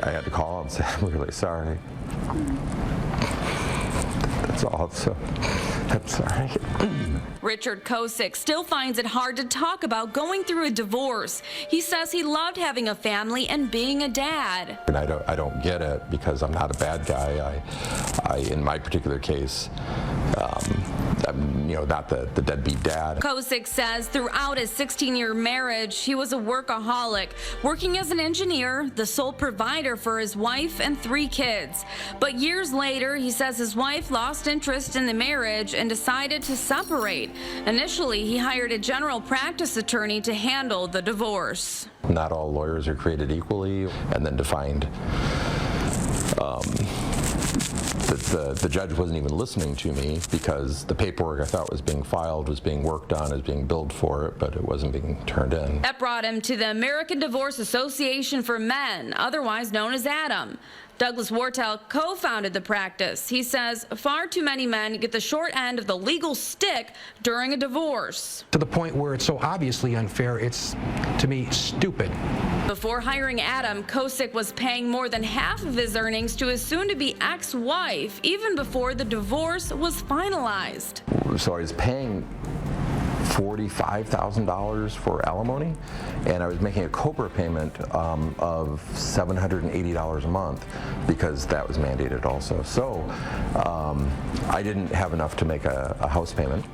I had to call and say, I'm really sorry. That's all. So I'm sorry. Richard Kosick still finds it hard to talk about going through a divorce. He says he loved having a family and being a dad. And I don't get it because I'm not a bad guy. I in my particular case, I'm not the deadbeat dad. Kosick says throughout his 16-year marriage, he was a workaholic, working as an engineer, the sole provider for his wife and 3 kids. But years later, he says his wife lost interest in the marriage and decided to separate. Initially, he hired a general practice attorney to handle the divorce. Not all lawyers are created equally, and then to find that the judge wasn't even listening to me because the paperwork I thought was being filed was being worked on, was being billed for it, but it wasn't being turned in. That brought him to the American Divorce Association for Men, otherwise known as ADAM. Douglas Wartell co-founded the practice. He says far too many men get the short end of the legal stick during a divorce. To the point where it's so obviously unfair, it's, to me, stupid. Before hiring Adam, Kosick was paying more than half of his earnings to his soon-to-be ex-wife, even before the divorce was finalized. So I was paying $45,000 for alimony, and I was making a COBRA payment of $780 a month because that was mandated also. So I didn't have enough to make a house payment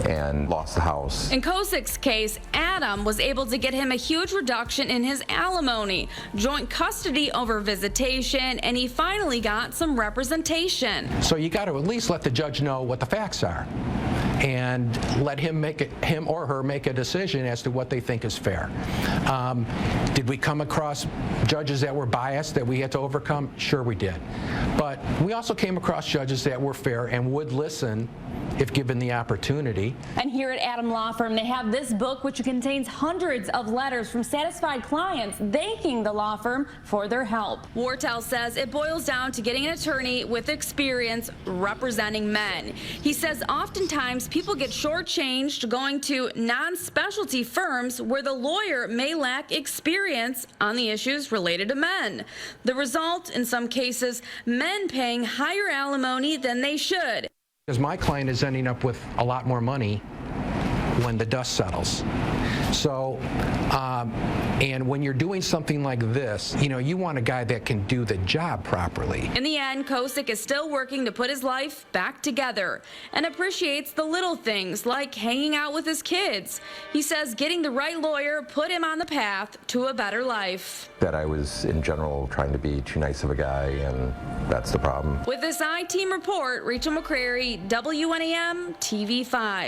and lost the house. In Kosick's case, Adam was able to get him a huge reduction in his alimony, joint custody over visitation, and he finally got some representation. So you got to at least let the judge know what the facts are and let him or her make a decision as to what they think is fair. Did we come across judges that were biased that we had to overcome? Sure we did. But we also came across judges that were fair and would listen if given the opportunity. And here at Adam Law Firm, they have this book which contains hundreds of letters from satisfied clients thanking the law firm for their help. Wartell says it boils down to getting an attorney with experience representing men. He says oftentimes people get shortchanged going to non-specialty firms where the lawyer may lack experience on the issues related to men. The result, in some cases, men paying higher alimony than they should. Because my client is ending up with a lot more money when the dust settles. So, and when you're doing something like this, you want a guy that can do the job properly. In the end, Kosick is still working to put his life back together and appreciates the little things like hanging out with his kids. He says getting the right lawyer put him on the path to a better life. That I was, in general, trying to be too nice of a guy, and that's the problem. With this I-Team report, Rachel McCrary, WNAM TV5.